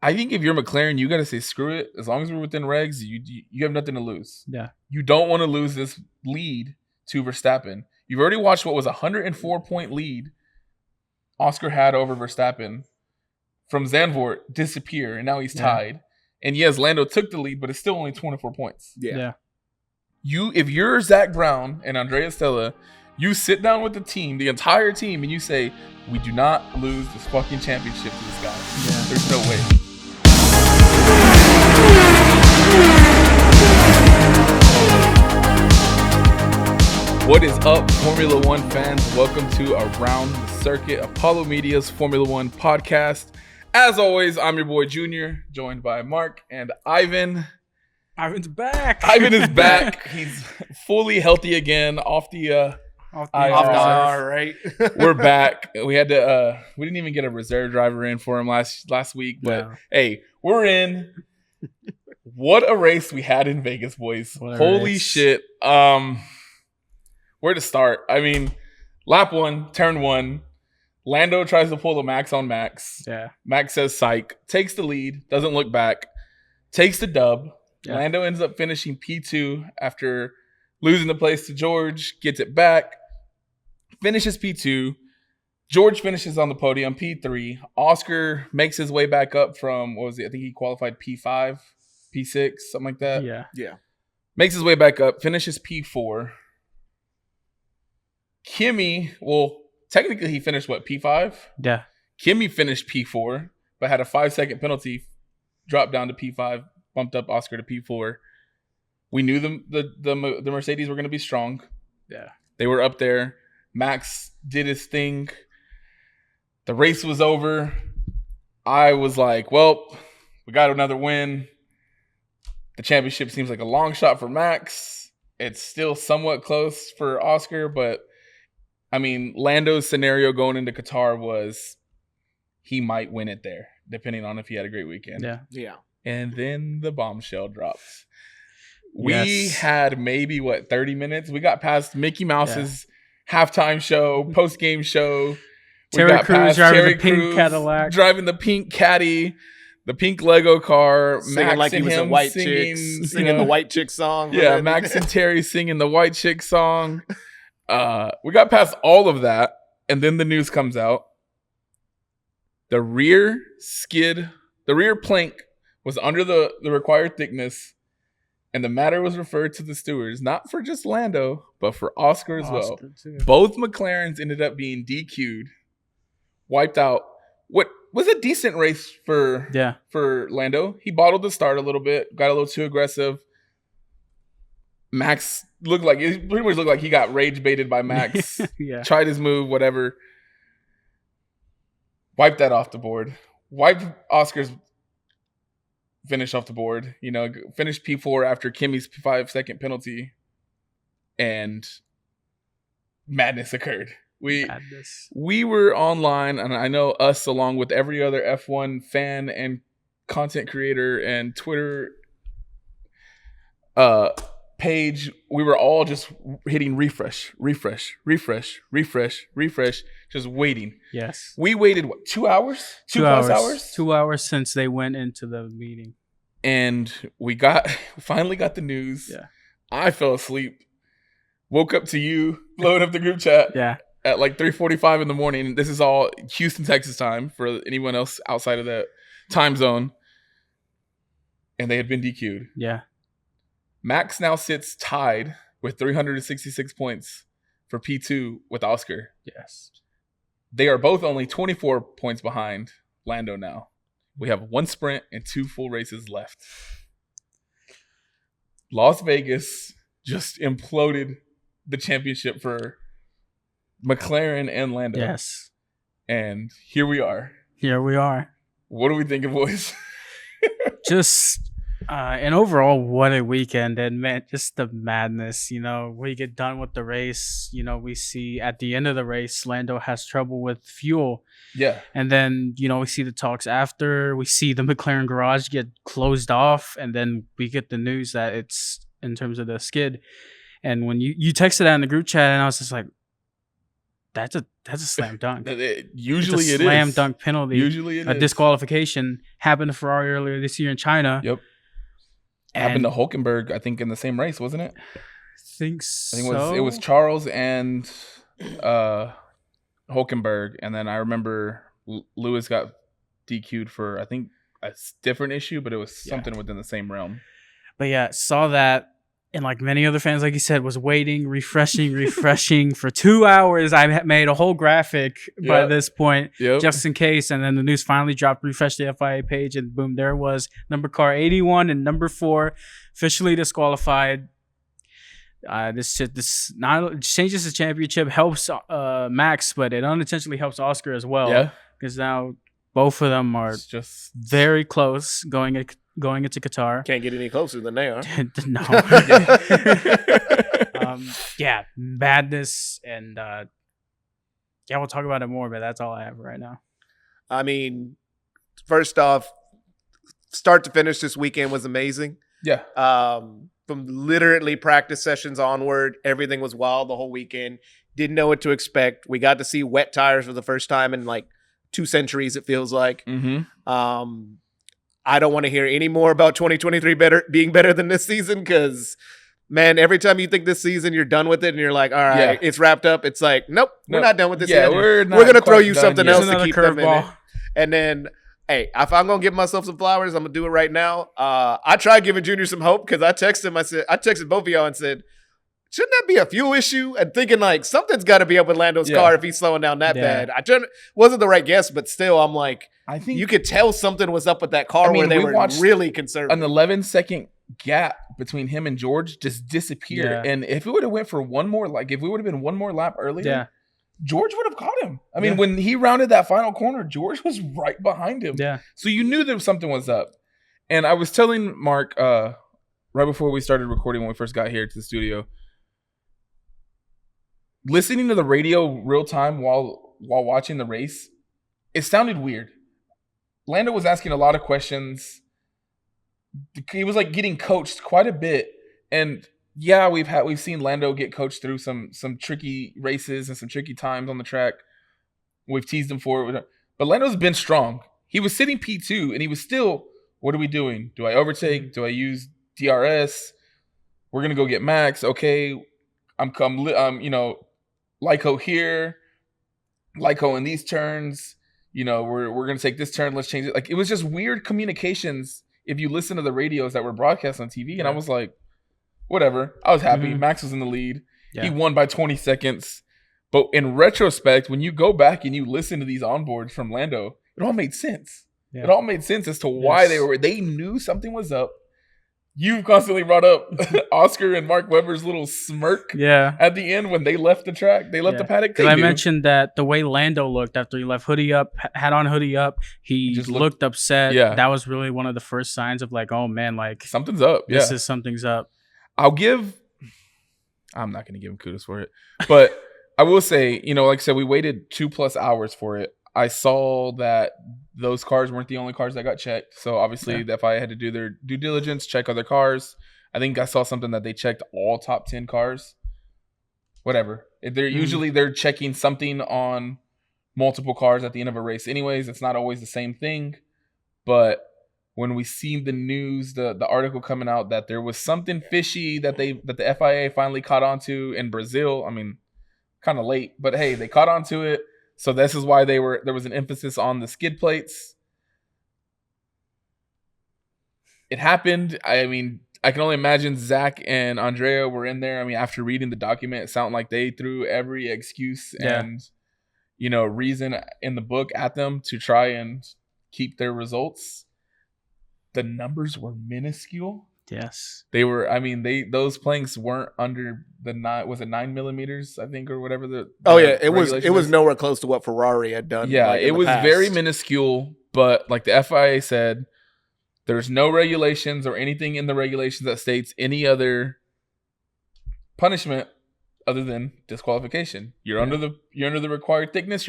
I think if you're McLaren, you got to say screw it. As long as we're within regs, you have nothing to lose. Yeah. You don't want to lose this lead to Verstappen. You've already watched what was a 104-point lead Oscar had over Verstappen from Zandvoort disappear, and now he's tied. And yes, Lando took the lead, but it's still only 24 points. Yeah. If you're Zach Brown and Andrea Stella, you sit down with the team, the entire team, and you say, we do not lose this fucking championship to this guy. Yeah. There's no way. What is up, Formula One fans? Welcome to Around the Circuit, Apollo Media's Formula One podcast. As always, I'm your boy Junior, joined by Mark and Ivan. Ivan's back. Ivan is back. He's fully healthy again, off the IR. Right. We're back. We had to. We didn't even get a reserve driver in for him last week, but hey, we're in. What a race we had in Vegas, boys! Holy shit! Where to start? I mean, lap one, turn one. Lando tries to pull the Max on Max. Yeah. Max says psych, takes the lead, doesn't look back, takes the dub. Yeah. Lando ends up finishing P2 after losing the place to George, gets it back, finishes P2. George finishes on the podium, P3. Oscar makes his way back up from, what was it? I think he qualified P5, P6, something like that. Yeah. Makes his way back up, finishes P4. Kimi, well, technically he finished, what, P5? Yeah. Kimi finished P4, but had a 5-second penalty, dropped down to P5, bumped up Oscar to P4. We knew the Mercedes were going to be strong. Yeah. They were up there. Max did his thing. The race was over. I was like, well, we got another win. The championship seems like a long shot for Max. It's still somewhat close for Oscar, but I mean, Lando's scenario going into Qatar was he might win it there, depending on if he had a great weekend. Yeah. And then the bombshell drops. We had maybe, 30 minutes? We got past Mickey Mouse's halftime show, post-game show. Terry Crews driving the pink Cadillac. Driving the pink caddy, the pink Lego car. Singing Max like he and was him a white singing, chick. Singing the white chick song. Yeah, Max and Terry singing the white chick song. We got past all of that, and then the news comes out. The rear plank was under the required thickness, and the matter was referred to the stewards, not for just Lando, but for Oscar as well. Too. Both McLarens ended up being DQ'd, wiped out. What was a decent race for Lando. He bottled the start a little bit, got a little too aggressive. Max pretty much looked like he got rage baited by Max. Tried his move, whatever. Wiped that off the board. Wiped Oscar's finish off the board. Finished P4 after Kimi's 5-second penalty. And madness occurred. We were online, and I know us, along with every other F1 fan and content creator and Twitter page, we were all just hitting refresh, just waiting. Yes. We waited 2 hours? 2 hours? 2 hours since they went into the meeting. And we finally got the news. Yeah. I fell asleep. Woke up to you blowing up the group chat. Yeah. At like 3:45 in the morning. This is all Houston, Texas time for anyone else outside of that time zone. And they had been DQ'd. Yeah. Max now sits tied with 366 points for P2 with Oscar. Yes. They are both only 24 points behind Lando now. We have 1 sprint and 2 full races left. Las Vegas just imploded the championship for McLaren and Lando. Yes. And here we are. What do we think of, boys? Just and overall, what a weekend. And man, just the madness. We get done with the race. We see at the end of the race, Lando has trouble with fuel. Yeah. And then, we see the talks after. We see the McLaren garage get closed off. And then we get the news that it's in terms of the skid. And when you texted that in the group chat, and I was just like, that's a slam dunk. Usually it's a it slam is. dunk penalty. Usually it a is. disqualification happened to Ferrari earlier this year in China. Yep. Happened to Hülkenberg, I think, in the same race, wasn't it? I think so. I think it was Charles and Hülkenberg, and then I remember Lewis got DQ'd for, I think, a different issue, but it was something within the same realm. But yeah, saw that, and like many other fans, like you said, was waiting, refreshing for 2 hours. I made a whole graphic by this point, just in case. And then the news finally dropped, refreshed the FIA page, and boom, there it was. Number car 81 and number 4 officially disqualified. This not changes the championship, helps Max, but it unintentionally helps Oscar as well. Yeah, because now both of them are just very close going into Qatar. Can't get any closer than they are. No. Madness, and we'll talk about it more, but that's all I have right now. I mean, first off, start to finish this weekend was amazing. Yeah. From literally practice sessions onward, everything was wild the whole weekend. Didn't know what to expect. We got to see wet tires for the first time in like 2 centuries, it feels like. Mm-hmm. I don't want to hear any more about 2023 being better than this season, because, man, every time you think this season you're done with it and you're like, all right, it's wrapped up, it's like, nope, we're not done with this yet. We're going to throw you something else to keep them in ball. it. And then, hey, if I'm going to give myself some flowers, I'm going to do it right now. I tried giving Junior some hope, because I texted him. I texted both of y'all and said, shouldn't that be a fuel issue? And thinking like something's got to be up with Lando's car if he's slowing down that bad. Wasn't the right guess, but still, I'm like, I think you could tell something was up with that car where they were really conservative. An 11-second gap between him and George just disappeared. Yeah. And if it would have went for one more, like if we would have been one more lap earlier, George would have caught him. I mean, when he rounded that final corner, George was right behind him. Yeah. So you knew that something was up. And I was telling Mark right before we started recording when we first got here to the studio, listening to the radio real time while watching the race, it sounded weird. Lando was asking a lot of questions. He was like getting coached quite a bit. And yeah, we've seen Lando get coached through some tricky races and some tricky times on the track. We've teased him for it. But Lando's been strong. He was sitting P2 and he was still, what are we doing? Do I overtake? Do I use DRS? We're going to go get Max. Okay. Lyco here, Lyco in these turns, we're going to take this turn. Let's change it. Like, it was just weird communications if you listen to the radios that were broadcast on TV. And I was like, whatever. I was happy. Mm-hmm. Max was in the lead. Yeah. He won by 20 seconds. But in retrospect, when you go back and you listen to these onboards from Lando, it all made sense. Yeah. It all made sense as to why they knew something was up. You've constantly brought up Oscar and Mark Webber's little smirk at the end when they left the track. They left the paddock. Because I mentioned that the way Lando looked after he left hoodie up, had on hoodie up, he just looked upset. Yeah. That was really one of the first signs of like, oh man, like something's up. Something's up. I'm not going to give him kudos for it. But I will say, like I said, we waited 2+ hours for it. I saw that those cars weren't the only cars that got checked. So obviously the FIA had to do their due diligence, check other cars. I think I saw something that they checked all top 10 cars. Whatever. Usually they're checking something on multiple cars at the end of a race anyways. It's not always the same thing. But when we see the news, the article coming out that there was something fishy that the FIA finally caught on to in Brazil. I mean, kind of late, but hey, they caught on to it. So this is why there was an emphasis on the skid plates. It happened. I mean, I can only imagine Zach and Andrea were in there. I mean, after reading the document, it sounded like they threw every excuse and, reason in the book at them to try and keep their results. The numbers were minuscule. Yes. They were, those planks weren't under the 9 millimeters, I think, or whatever it was nowhere close to what Ferrari had done. Yeah, it was very minuscule, but like the FIA said, there's no regulations or anything in the regulations that states any other punishment other than disqualification. You're under the required thickness,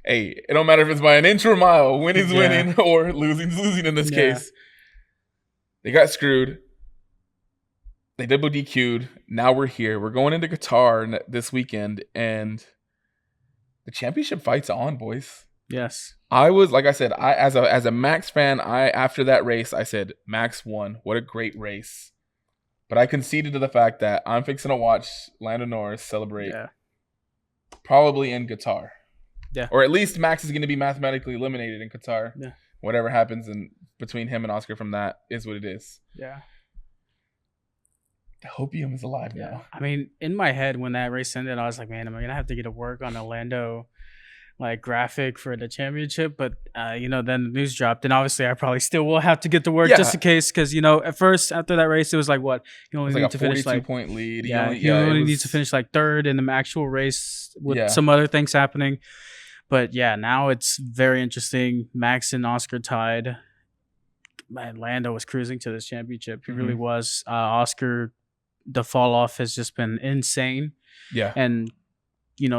Hey, it don't matter if it's by an inch or a mile, winning's winning or losing's losing in this case. They got screwed. They double DQ'd. Now we're here. We're going into Qatar this weekend, and the championship fight's on, boys. Yes. I was, like I said, as a Max fan, after that race, I said, Max won. What a great race. But I conceded to the fact that I'm fixing to watch Lando Norris celebrate probably in Qatar. Yeah. Or at least Max is going to be mathematically eliminated in Qatar. Yeah. Whatever happens between him and Oscar from that is what it is. Yeah. The hopium is alive now. I mean, in my head, when that race ended, I was like, man, am I going to have to get to work on a Lando graphic for the championship? But, then the news dropped. And obviously, I probably still will have to get to work just in case. Because, at first, after that race, it was like, what? You only need to finish 42-point lead. He only needs to finish third in the actual race with some other things happening. But yeah, now it's very interesting. Max and Oscar tied. Man, Lando was cruising to this championship. He really was. Oscar, the fall off has just been insane. Yeah. And,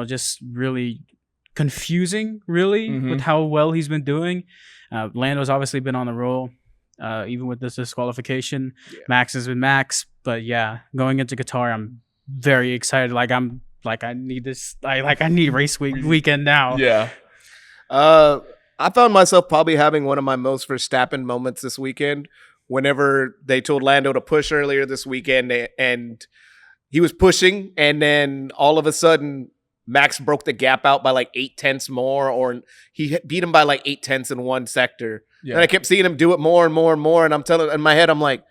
just really confusing, with how well he's been doing. Lando's obviously been on the roll, even with this disqualification. Yeah. Max has been Max. But yeah, going into Qatar, I'm very excited. I need this. I need race weekend now. Yeah. I found myself probably having one of my most Verstappen moments this weekend. Whenever they told Lando to push earlier this weekend, and he was pushing, and then all of a sudden Max broke the gap out by 0.8 more, or he beat him by 0.8 in one sector. Yeah. And I kept seeing him do it more and more and more. And I'm telling, in my head, I'm like,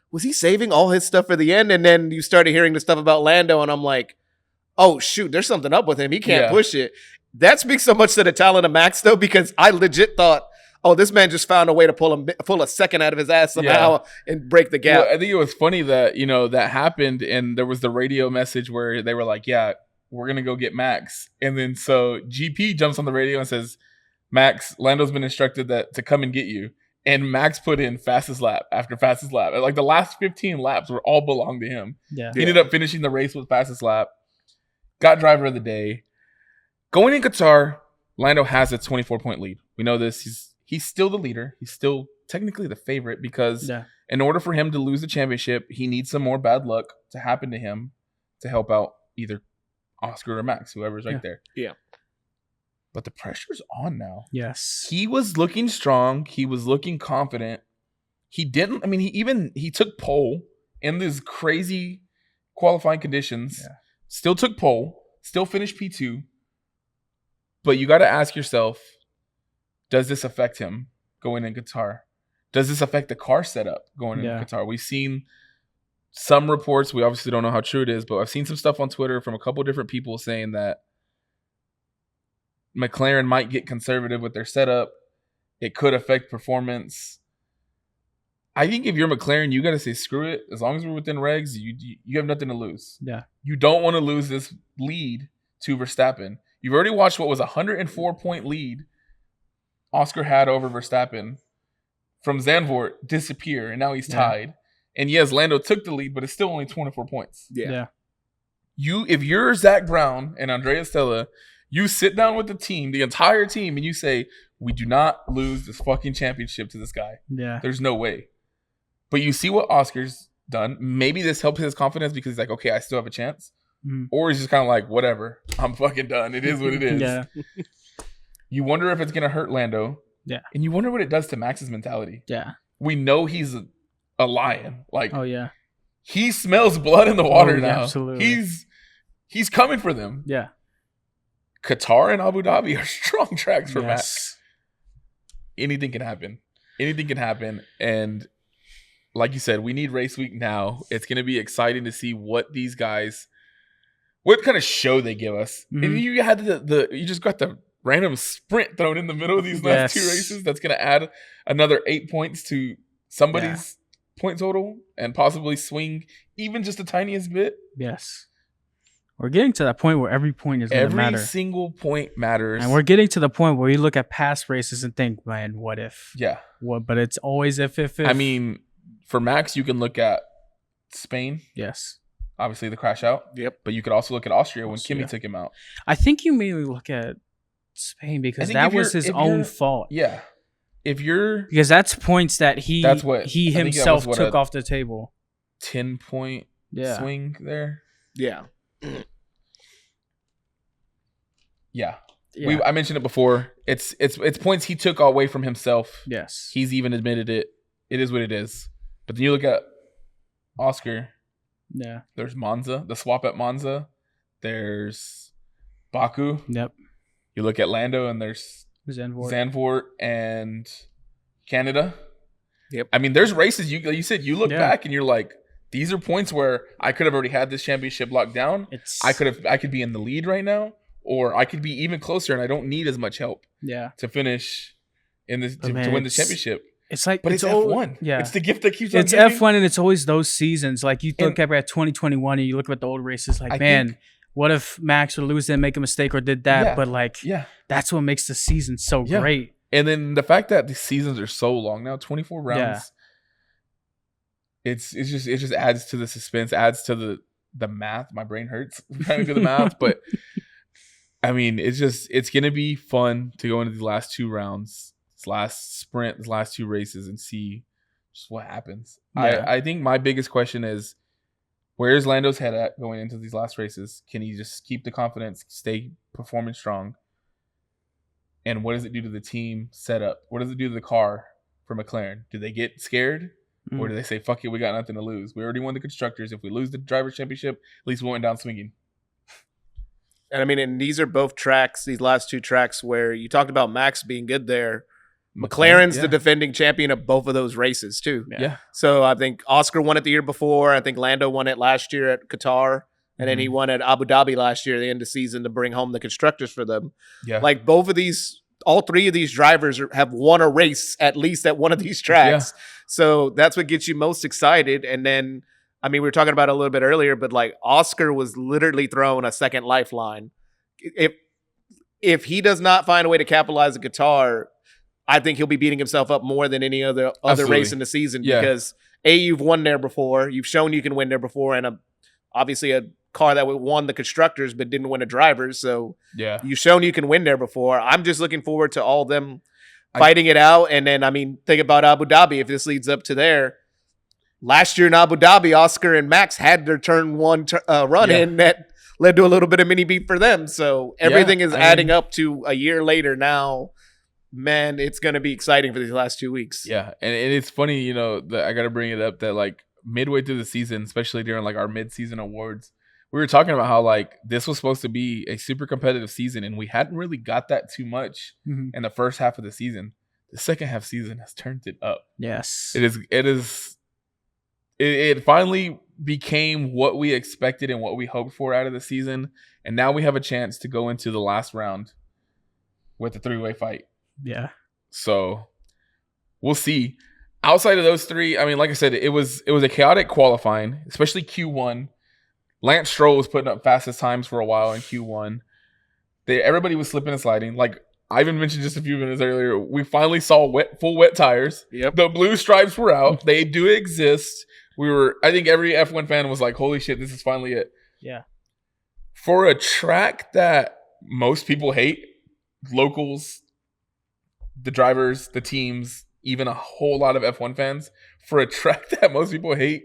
was he saving all his stuff for the end? And then you started hearing the stuff about Lando, and I'm like, oh, shoot, there's something up with him. He can't push it. That speaks so much to the talent of Max, though, because I legit thought, oh, this man just found a way to pull a second out of his ass somehow and break the gap. Well, I think it was funny that, that happened, and there was the radio message where they were like, yeah, we're going to go get Max. And then so GP jumps on the radio and says, Max, Lando's been instructed to come and get you. And Max put in fastest lap after fastest lap. The last 15 laps were all belonged to him. Yeah. He ended up finishing the race with fastest lap. Got driver of the day. Going in Qatar, Lando has a 24-point lead. We know this. He's still the leader. He's still technically the favorite because in order for him to lose the championship, he needs some more bad luck to happen to him to help out either Oscar or Max, whoever's right there. Yeah. But the pressure's on now. Yes. He was looking strong. He was looking confident. He took pole in these crazy qualifying conditions. Yeah. Still took pole. Still finished P2. But you got to ask yourself, does this affect him going in Qatar? Does this affect the car setup going in Qatar? We've seen some reports. We obviously don't know how true it is, but I've seen some stuff on Twitter from a couple different people saying that McLaren might get conservative with their setup. It could affect performance. I think if you're McLaren, you got to say, screw it. As long as we're within regs, you have nothing to lose. Yeah. You don't want to lose this lead to Verstappen. You've already watched what was a 104-point lead Oscar had over Verstappen from Zandvoort disappear, and now he's tied. And yes, Lando took the lead, but it's still only 24 points. Yeah. If you're Zach Brown and Andrea Stella, you sit down with the team, the entire team, and you say, we do not lose this fucking championship to this guy. Yeah. There's no way. But you see what Oscar's done. Maybe this helps his confidence because he's like, okay, I still have a chance. Or he's just kind of like, whatever, I'm fucking done. It is what it is. Yeah. You wonder if it's going to hurt Lando. Yeah. And you wonder what it does to Max's mentality. Yeah. We know he's a lion. Oh, yeah. He smells blood in the water now. Absolutely. He's coming for them. Yeah. Qatar and Abu Dhabi are strong tracks for Max. Anything can happen. Anything can happen. And like you said, we need race week now. It's going to be exciting to see what these guys... what kind of show they give us. And you had you just got the random sprint thrown in the middle of these last two races. That's going to add another 8 points to somebody's point total and possibly swing even just the tiniest bit. Yes. We're getting to that point where every point is going to matter. Every single point matters. And we're getting to the point where you look at past races and think, man, what if? Yeah. What? But it's always if. I mean, for Max, you can look at Spain. Yes. Obviously, the crash out. Yep. But you could also look at Austria when Kimi took him out. I think you mainly look at Spain because that was his own fault. Yeah. Because that's points that he himself took off the table. 10-point swing there. Yeah. Yeah. Yeah. I mentioned it before. It's points he took away from himself. Yes. He's even admitted it. It is what it is. But then you look at Oscar. Yeah. There's Monza, the swap at Monza. There's Baku. Yep. You look at Lando, and there's Zandvoort and Canada. Yep. I mean, there's races you said you look Yeah. back and you're like, these are points where I could have already had this championship locked down. I could be in the lead right now, or I could be even closer, and I don't need as much help. Yeah. To finish in this But to win the championship. It's like, but it's F1. Yeah. It's the gift that keeps on It's giving. F1, and it's always those seasons. Like you look at 2021, and you look at the old races. Like, what if Max or Lewis didn't make a mistake or did that? Yeah. But like, that's what makes the season so great. And then the fact that the seasons are so long now, 24 rounds. Yeah. It just adds to the suspense, adds to the math. My brain hurts trying to do the math, but I mean, it's gonna be fun to go into the last 2 rounds, this last sprint, these last 2 races, and see just what happens. Yeah. I think my biggest question is, where's Lando's head at going into these last races? Can he just keep the confidence, stay performing strong? And what does it do to the team setup? What does it do to the car for McLaren? Do they get scared? Or do they say, fuck it, we got nothing to lose? We already won the Constructors. If we lose the Drivers' Championship, at least we went down swinging. And I mean, and these are both tracks, these last 2 tracks where you talked about Max being good there. McLaren's the defending champion of both of those races, too. Yeah. So I think Oscar won it the year before. I think Lando won it last year at Qatar. And then he won at Abu Dhabi last year at the end of the season to bring home the Constructors for them. Yeah. Like both of these, all 3 of these drivers have won a race at least at one of these tracks. Yeah. So that's what gets you most excited. And then, I mean, we were talking about it a little bit earlier, but like Oscar was literally thrown a second lifeline. If he does not find a way to capitalize at Qatar, I think he'll be beating himself up more than any other race in the season because you've won there before. You've shown you can win there before. And obviously a car that won the Constructors but didn't win a Drivers. So you've shown you can win there before. I'm just looking forward to all them fighting it out. And then, I mean, think about Abu Dhabi. If this leads up to there, last year in Abu Dhabi, Oscar and Max had their turn 1 run in that led to a little bit of mini beat for them. So everything is adding up to a year later now. Man, it's going to be exciting for these last 2 weeks. Yeah. And it's funny, you know, that I got to bring it up that like midway through the season, especially during like our mid-season awards, we were talking about how like this was supposed to be a super competitive season, and we hadn't really got that too much in the first half of the season. The second half season has turned it up. Yes, it finally became what we expected and what we hoped for out of the season, and now we have a chance to go into the last round with a 3-way fight. Yeah. So we'll see. Outside of those 3, I mean, like I said, it was a chaotic qualifying, especially Q1. Lance Stroll was putting up fastest times for a while in Q1. Everybody was slipping and sliding. Like Ivan mentioned just a few minutes earlier, we finally saw full wet tires. Yep. The blue stripes were out. They do exist. I think every F1 fan was like, holy shit, this is finally it. Yeah. For a track that most people hate, locals, the drivers, the teams, even a whole lot of F1 fans, for a track that most people hate,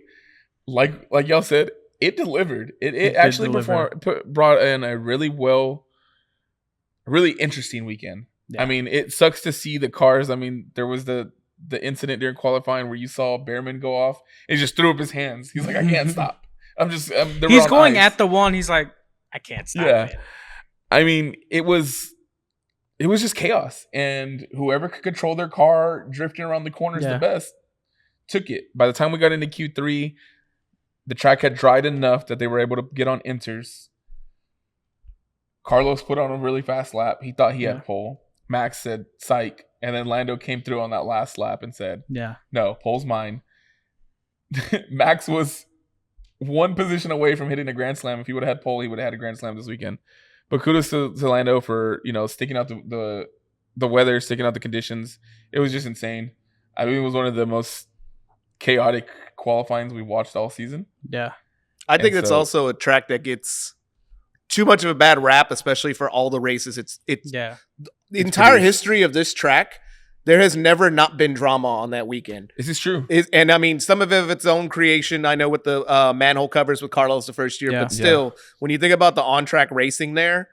like y'all said, it delivered. It actually brought in a really interesting weekend. Yeah. I mean, it sucks to see the cars. I mean, there was the incident during qualifying where you saw Behrman go off. He just threw up his hands. He's like, I can't stop. He's going at the wall, and he's like, I can't stop. Yeah. Man. I mean, it was just chaos. And whoever could control their car drifting around the corners the best took it. By the time we got into Q3, the track had dried enough that they were able to get on inters. Carlos put on a really fast lap. He thought he had pole. Max said, psych. And then Lando came through on that last lap and said, no, pole's mine. Max was 1 position away from hitting a Grand Slam. If he would have had pole, he would have had a Grand Slam this weekend. But kudos to Lando for, you know, sticking out the weather, sticking out the conditions. It was just insane. I mean, it was one of the most chaotic qualifyings we watched all season. Yeah. I think it's also a track that gets too much of a bad rap, especially for all the races. The entire history of this track, there has never not been drama on that weekend. This is true. And I mean, some of it of its own creation. I know with the manhole covers with Carlos the first year, but still, when you think about the on-track racing there,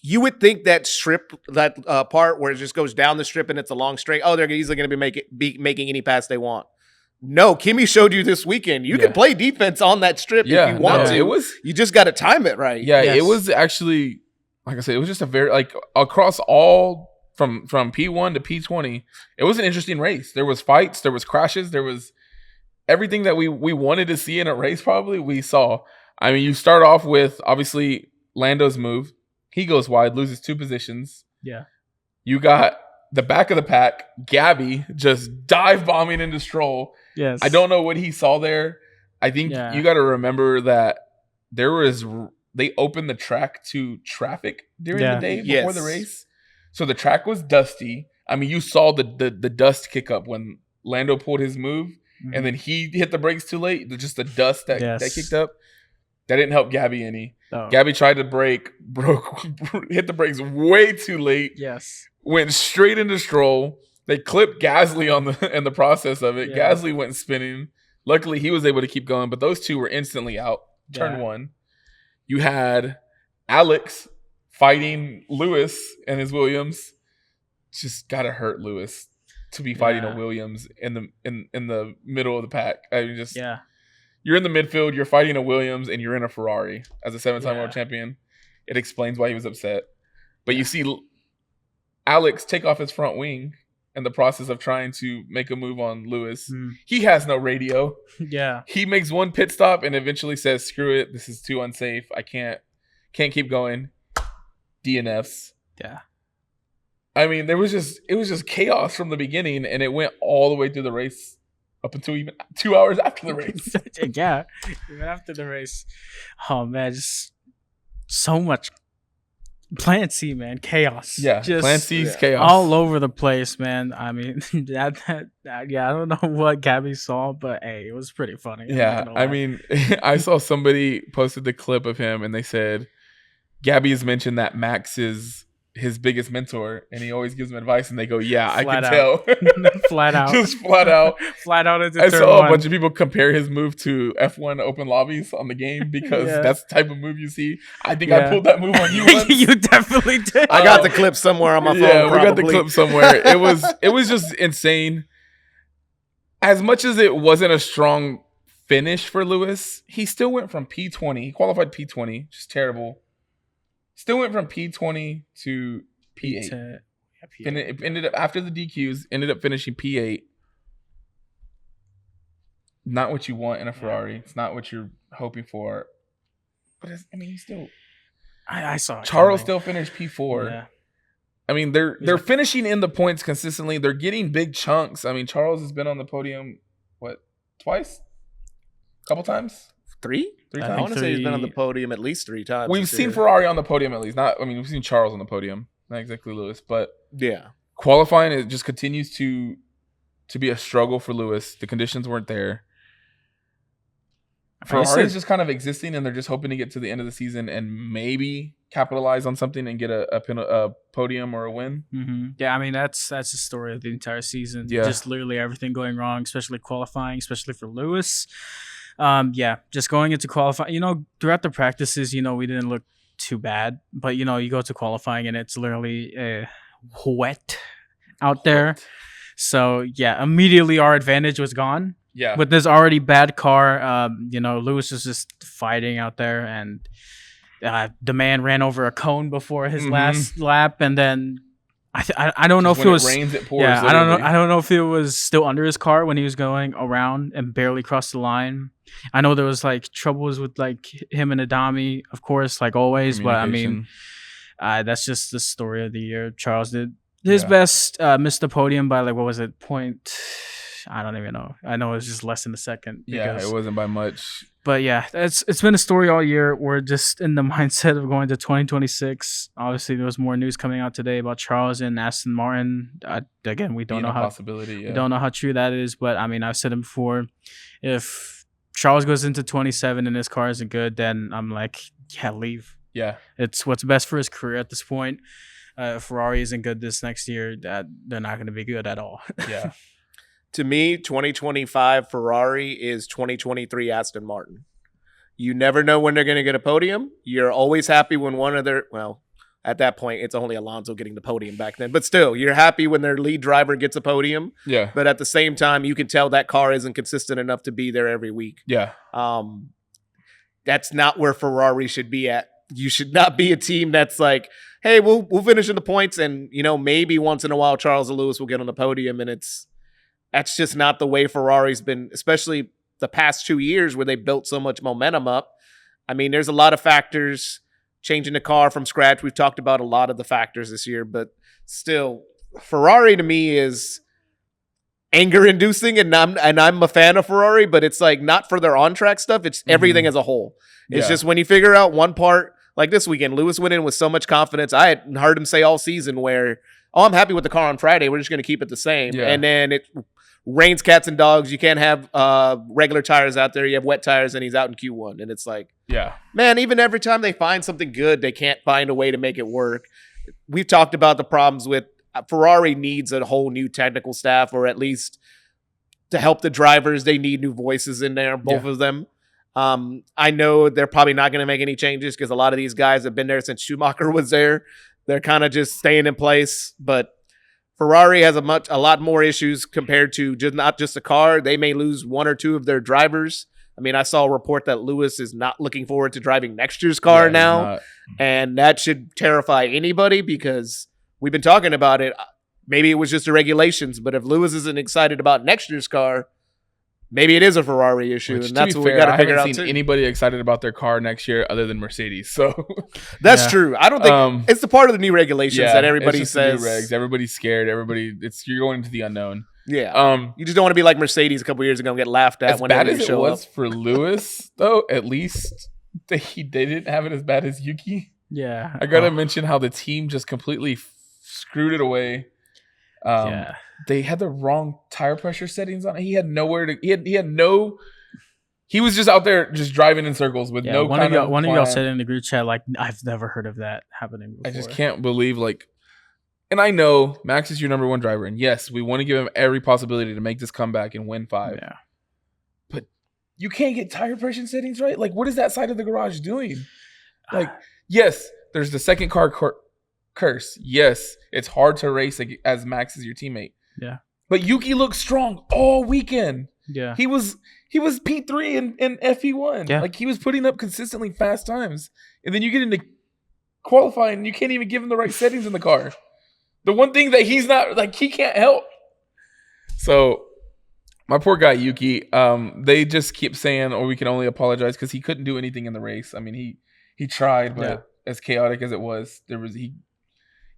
you would think that strip, that part where it just goes down the strip and it's a long straight, oh, they're easily going to be making any pass they want. No, Kimi showed you this weekend. You can play defense on that strip if you want to. You just got to time it right. Yeah, it was actually, like I said, it was just a very, like, across all from P1 to P20, it was an interesting race. There was fights, there was crashes, there was everything that we wanted to see in a race probably we saw. I mean, you start off with, obviously, Lando's move. He goes wide, loses 2 positions. Yeah. You got the back of the pack, Gabby, just dive bombing into Stroll. Yes. I don't know what he saw there. I think you got to remember that they opened the track to traffic during the day before the race. So the track was dusty. I mean, you saw the dust kick up when Lando pulled his move, and then he hit the brakes too late. Just the dust that kicked up. That didn't help Gabby any. Oh. Gabby tried to brake, hit the brakes way too late. Yes. Went straight into Stroll. They clipped Gasly in the process of it. Yeah. Gasly went spinning. Luckily, he was able to keep going, but those two were instantly out. Turn 1. You had Alex fighting Lewis and his Williams. Just gotta hurt Lewis to be fighting a Williams in the middle of the pack. I mean, just you're in the midfield, you're fighting a Williams, and you're in a Ferrari as a 7-time world champion. It explains why he was upset. But you see Alex take off his front wing in the process of trying to make a move on Lewis. He has no radio. Yeah. He makes one pit stop and eventually says, screw it, this is too unsafe. I can't keep going. DNFs. Yeah. I mean, it was just chaos from the beginning, and it went all the way through the race. Up until even 2 hours after the race. Yeah, even after the race. Oh, man, just so much Plan C, man. Chaos. Yeah, just, Plan C's chaos. All over the place, man. I mean, I don't know what Gabby saw, but, hey, it was pretty funny. Yeah, I mean, I saw somebody posted the clip of him, and they said, Gabby has mentioned that Max is his biggest mentor, and he always gives him advice, and they go, I can tell. Flat out. Just flat out. Flat out into I saw a bunch of people compare his move to F1 open lobbies on the game because that's the type of move you see. I think I pulled that move on you once. You definitely did. I got the clip somewhere on my phone. Yeah, we got the clip somewhere. It was just insane. As much as it wasn't a strong finish for Lewis, he still went from P20. He qualified P20, just terrible. Still went from P20 to P8. And it ended up, after the DQs, ended up finishing P8. Not what you want in a Ferrari. It's not what you're hoping for. But you still. I saw it. Charles still finished P4. Yeah. I mean, they're finishing in the points consistently. They're getting big chunks. I mean, Charles has been on the podium, twice? A couple times? Three times. I want to say he's been on the podium at least 3 times. We've seen Ferrari on the podium at least. We've seen Charles on the podium. Not exactly Lewis, but qualifying, it just continues to be a struggle for Lewis. The conditions weren't there. Ferrari's just kind of existing, and they're just hoping to get to the end of the season and maybe capitalize on something and get a podium or a win. Mm-hmm. Yeah, I mean that's the story of the entire season. Yeah. Just literally everything going wrong, especially qualifying, especially for Lewis. Just going into qualifying, throughout the practices, we didn't look too bad, but you go to qualifying and it's literally wet out there. So immediately our advantage was gone. Yeah. With this already bad car, Lewis was just fighting out there, and the man ran over a cone before his last lap, and then I don't know if it was rains, it pours. Yeah, I don't know if it was still under his car when he was going around and barely crossed the line. I know there was troubles with him and Adami, of course, like always. But I mean, that's just the story of the year. Charles did his best, missed the podium by what was it, point? I don't even know. I know it was just less than a second. It wasn't by much. But it's been a story all year. We're just in the mindset of going to 2026. Obviously, there was more news coming out today about Charles and Aston Martin. Again, we don't know how possibility. Yeah. We don't know how true that is. But I mean, I've said it before. If Charles goes into 27 and his car isn't good, then I'm leave. Yeah, it's what's best for his career at this point. If Ferrari isn't good this next year, that they're not going to be good at all. Yeah. To me, 2025 Ferrari is 2023 Aston Martin. You never know when they're going to get a podium. You're always happy when one of their, at that point, it's only Alonso getting the podium back then. But still, you're happy when their lead driver gets a podium. Yeah. But at the same time, you can tell that car isn't consistent enough to be there every week. Yeah. That's not where Ferrari should be at. You should not be a team that's like, hey, we'll finish in the points, and maybe once in a while Charles and Lewis will get on the podium, and that's just not the way Ferrari's been, especially the past 2 years where they built so much momentum up. I mean, there's a lot of factors. Changing the car from scratch, we've talked about a lot of the factors this year, but still, Ferrari to me is anger-inducing, and I'm a fan of Ferrari, but it's like not for their on-track stuff. It's everything as a whole. It's just when you figure out one part, like this weekend, Lewis went in with so much confidence. I had heard him say all season where, I'm happy with the car on Friday. We're just going to keep it the same. Yeah. And then it rains cats and dogs. You can't have regular tires out there. You have wet tires, and he's out in Q1. And it's like, man, even every time they find something good, they can't find a way to make it work. We've talked about the problems with Ferrari needs a whole new technical staff, or at least to help the drivers, they need new voices in there, both of them. I know they're probably not going to make any changes because a lot of these guys have been there since Schumacher was there. They're kind of just staying in place, but Ferrari has a lot more issues compared to not just a car. They may lose one or two of their drivers. I mean, I saw a report that Lewis is not looking forward to driving next year's car now, and that should terrify anybody because we've been talking about it. Maybe it was just the regulations, but if Lewis isn't excited about next year's car, maybe it is a Ferrari issue, and that's what we got to figure out. I haven't seen anybody excited about their car next year other than Mercedes. So that's true. I don't think it's the part of the new regulations that everybody says. New regs. Everybody's scared. You're going into the unknown. Yeah. You just don't want to be like Mercedes a couple years ago and get laughed at when they show up. As bad as it was for Lewis, though, at least they didn't have it as bad as Yuki. Yeah. I gotta mention how the team just completely screwed it away. They had the wrong tire pressure settings on it. He had nowhere to. He was just out there just driving in circles with no one kind of. One of y'all said in the group chat, like, I've never heard of that happening before. I just can't believe, like, and I know Max is your number one driver, and yes, we want to give him every possibility to make this comeback and win 5. Yeah, but you can't get tire pressure settings right. Like, what is that side of the garage doing? Like, yes, there's the second car curse. Yes, it's hard to race as Max is your teammate. Yeah. But Yuki looked strong all weekend. Yeah. He was P3 in FE1. Yeah. Like, he was putting up consistently fast times. And then you get into qualifying and you can't even give him the right settings in the car. The one thing that he's not, like, he can't help. So my poor guy Yuki, they just keep saying, we can only apologize because he couldn't do anything in the race. I mean, he tried, but as chaotic as it was,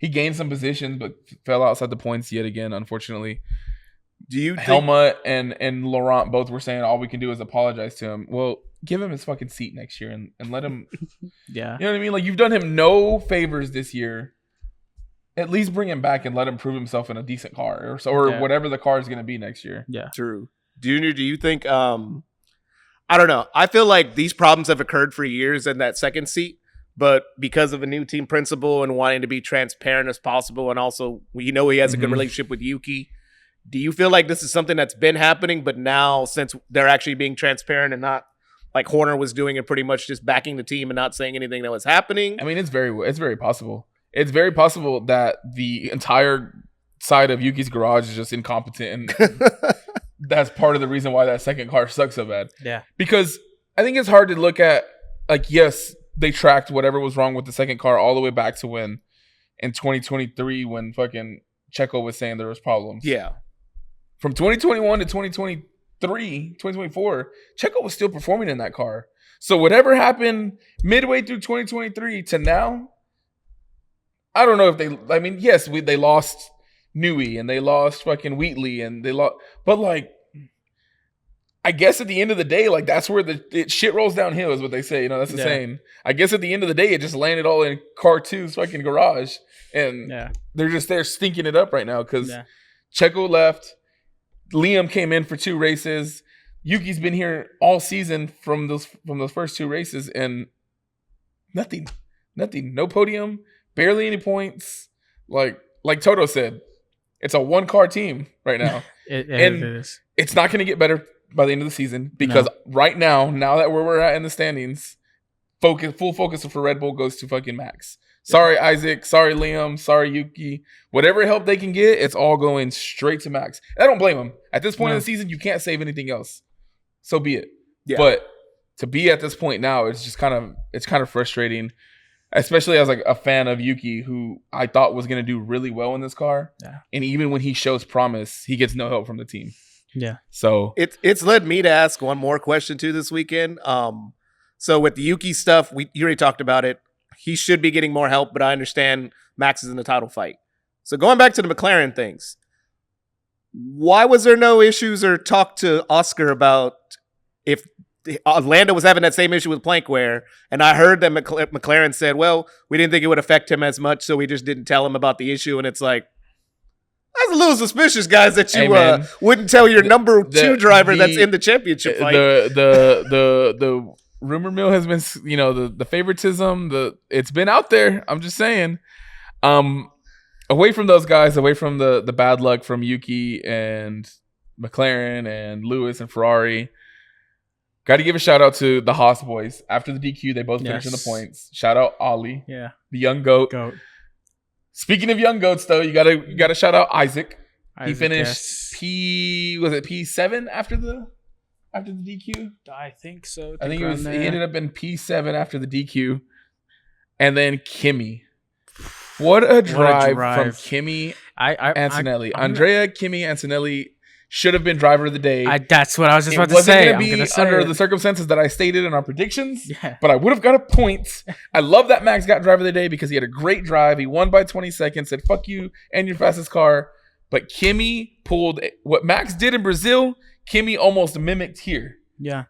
he gained some positions, but fell outside the points yet again, unfortunately. Do you Helmut and Laurent both were saying all we can do is apologize to him. Well, give him his fucking seat next year and let him. Yeah. You know what I mean? Like, you've done him no favors this year. At least bring him back and let him prove himself in a decent car or whatever the car is going to be next year. Yeah. True. Junior, do you think, I don't know. I feel like these problems have occurred for years in that second seat. But because of a new team principal and wanting to be transparent as possible, and also he has a good relationship with Yuki, do you feel like this is something that's been happening, but now since they're actually being transparent and not like Horner was doing and pretty much just backing the team and not saying anything that was happening? I mean, it's very possible. It's very possible that the entire side of Yuki's garage is just incompetent, and that's part of the reason why that second car sucks so bad. Yeah, because I think it's hard to look at, like, yes, they tracked whatever was wrong with the second car all the way back to when in 2023 when fucking Checo was saying there was problems. Yeah. From 2021 to 2024, Checo was still performing in that car. So whatever happened midway through 2023 to now, I don't know if they lost Newey and they lost fucking Wheatley and they lost, but like, I guess at the end of the day, like, that's where the shit rolls downhill is what they say. That's the saying. I guess at the end of the day, it just landed all in car 2's fucking garage. And they're just there stinking it up right now because Checo left. Liam came in for 2 races. Yuki's been here all season from those first 2 races and nothing. No podium, barely any points. Like Toto said, it's a 1-car team right now. It is. It's not going to get better by the end of the season because right now that we're at in the standings, full focus for Red Bull goes to fucking Max. Sorry, Isaac. Sorry, Liam. Sorry, Yuki. Whatever help they can get, it's all going straight to Max. And I don't blame him. At this point in the season, you can't save anything else. So be it. Yeah. But to be at this point now, it's just kind of frustrating, especially as like a fan of Yuki, who I thought was going to do really well in this car. Yeah. And even when he shows promise, he gets no help from the team. Yeah. So it's led me to ask one more question too this weekend. So with the Yuki stuff, you already talked about it. He should be getting more help, but I understand Max is in the title fight. So going back to the McLaren things, why was there no issues or talk to Oscar about if Lando was having that same issue with plank wear? And I heard that McLaren said, well, we didn't think it would affect him as much, so we just didn't tell him about the issue. And it's like, that's a little suspicious, guys, that you wouldn't tell your number two driver that's in the championship fight. The rumor mill has been, the favoritism, it's been out there. I'm just saying. Away from those guys, away from the bad luck from Yuki and McLaren and Lewis and Ferrari, got to give a shout out to the Haas boys. After the DQ, they both finished in the points. Shout out Ollie, the young goat. Speaking of young goats, though, you gotta shout out Isaac. He finished P7 after the DQ? I think so. I think he ended up in P7 after the DQ. And then Kimi. What a drive from Kimi Antonelli. Andrea Kimi Antonelli should have been driver of the day. That's what I was just about to say. It wasn't going to be under the circumstances that I stated in our predictions, but I would have got a point. I love that Max got driver of the day because he had a great drive. He won by 20 seconds, said, fuck you and your fastest car. But Kimi pulled what Max did in Brazil, Kimi almost mimicked here. Yeah.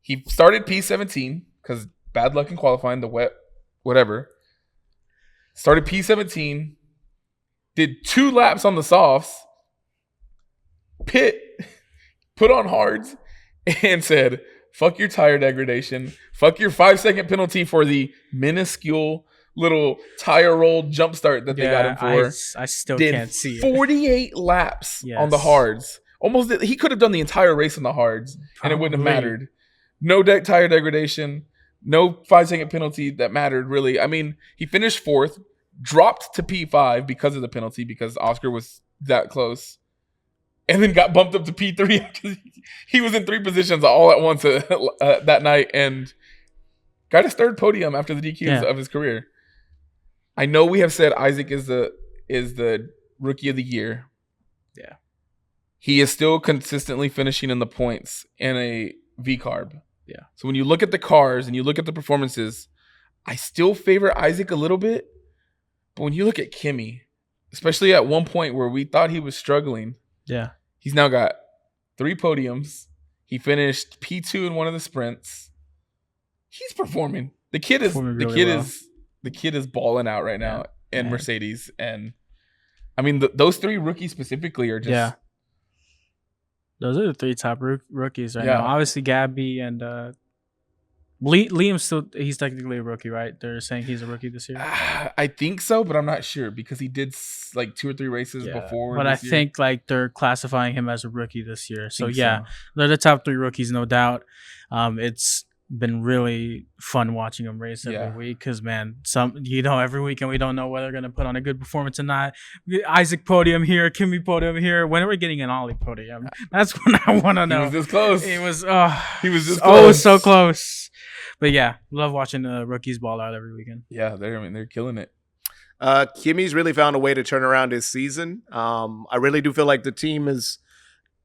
He started P17 because bad luck in qualifying, the wet, whatever. Started P17, did 2 laps on the softs, put on hards, and said, fuck your tire degradation, fuck your 5-second penalty for the minuscule little tire roll jump start that they got him for. I still can't see it. 48 laps on the hards. He could have done the entire race on the hards, and it wouldn't have mattered. No tire degradation, no 5-second penalty that mattered, really. I mean, he finished 4th, dropped to P5 because of the penalty, because Oscar was that close, and then got bumped up to P3 because he was in 3 positions all at once that night, and got his 3rd podium after the DQs of his career. I know we have said Isaac is the rookie of the year. Yeah. He is still consistently finishing in the points in a V-carb. Yeah. So when you look at the cars and you look at the performances, I still favor Isaac a little bit. But when you look at Kimi, especially at one point where we thought he was struggling, he's now got 3 podiums. He finished P2 in one of the sprints. He's performing. The kid is balling out right now in Mercedes, and I mean those 3 rookies specifically are just those are the 3 top rookies right now. Obviously, Gabby and Liam he's technically a rookie, right? They're saying he's a rookie this year. I think so, but I'm not sure because he did like 2 or 3 races before. But I think like they're classifying him as a rookie this year. So they're the top 3 rookies, no doubt. It's been really fun watching them race every week because, man, every weekend we don't know whether they're going to put on a good performance or not. Isaac podium here, Kimi podium here. When are we getting an Ollie podium? That's when I want to know. He was this close. He was this close. So close. But yeah, love watching the rookies ball out every weekend. Yeah, they're killing it. Kimi's really found a way to turn around his season. I really do feel like the team has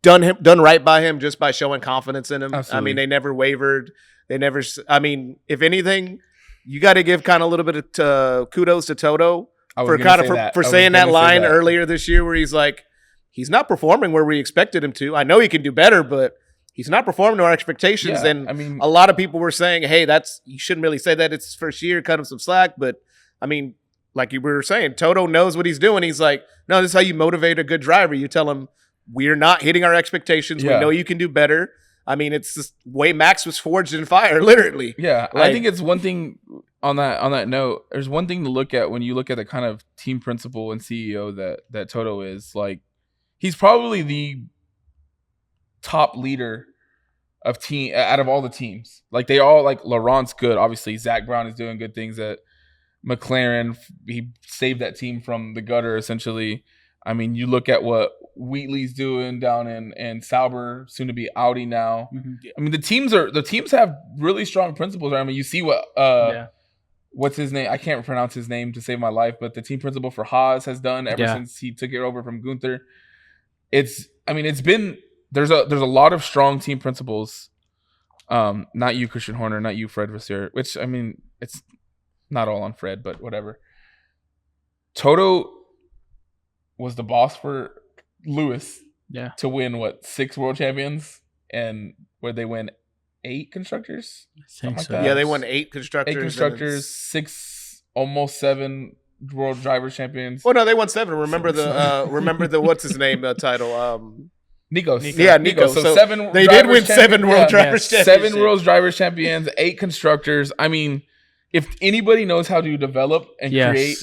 done right by him just by showing confidence in him. Absolutely. I mean, they never wavered. If anything, you got to give kind of a little bit of kudos to Toto for saying that line earlier this year where he's like, he's not performing where we expected him to. I know he can do better, but he's not performing to our expectations. Yeah, and I mean, a lot of people were saying, hey, you shouldn't really say that. It's his first year, cut him some slack. But I mean, like you were saying, Toto knows what he's doing. He's like, no, this is how you motivate a good driver. You tell him, we're not hitting our expectations. Yeah. We know you can do better. I mean, it's just the way Max was forged in fire, literally. Yeah, I think it's one thing on that note. There's one thing to look at when you look at the kind of team principal and CEO that Toto is. Like, he's probably the top leader of team out of all the teams. Like, they all, like, Laurent's good. Obviously, Zach Brown is doing good things at McLaren. He saved that team from the gutter, essentially. I mean, you look at what Wheatley's doing down in Sauber, soon to be Audi now. Mhm. I mean, the teams have really strong principles. Right? I mean, you see what what's his name? I can't pronounce his name to save my life, but the team principal for Haas has done ever since he took it over from Gunther. It's been there's a lot of strong team principles. Not you, Christian Horner, not you, Fred Vasseur, which I mean, it's not all on Fred, but whatever. Toto was the boss for Lewis to win 6 world champions, and where they win 8 constructors. I think so. Yeah, they won 8 constructors. 8 constructors, 6, almost 7 world drivers champions. Oh no, they won 7. Remember the what's his name title? Nico. Yeah, Nico. So 7. They did win 7 world drivers champions. 7 world drivers champions, 8 constructors. I mean, if anybody knows how to develop and create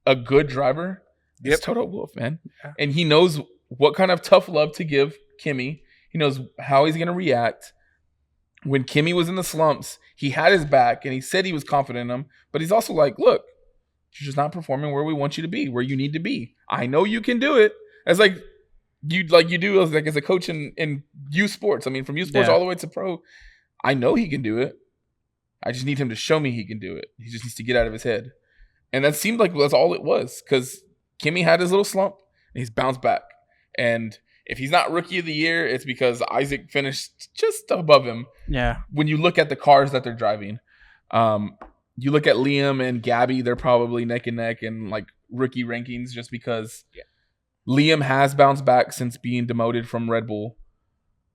a good driver, it's Toto Wolff, man. Yeah. And he knows what kind of tough love to give Kimi. He knows how he's going to react. When Kimi was in the slumps, he had his back, and he said he was confident in him. But he's also like, look, you're just not performing where we want you to be, where you need to be. I know you can do it. As you do as a coach in youth sports. I mean, from youth sports all the way to pro, I know he can do it. I just need him to show me he can do it. He just needs to get out of his head. And that seemed like that's all it was, because Kimi had his little slump, and he's bounced back. And if he's not rookie of the year, it's because Isaac finished just above him. Yeah. When you look at the cars that they're driving, you look at Liam and Gabby, they're probably neck and neck in rookie rankings, just because Liam has bounced back since being demoted from Red Bull.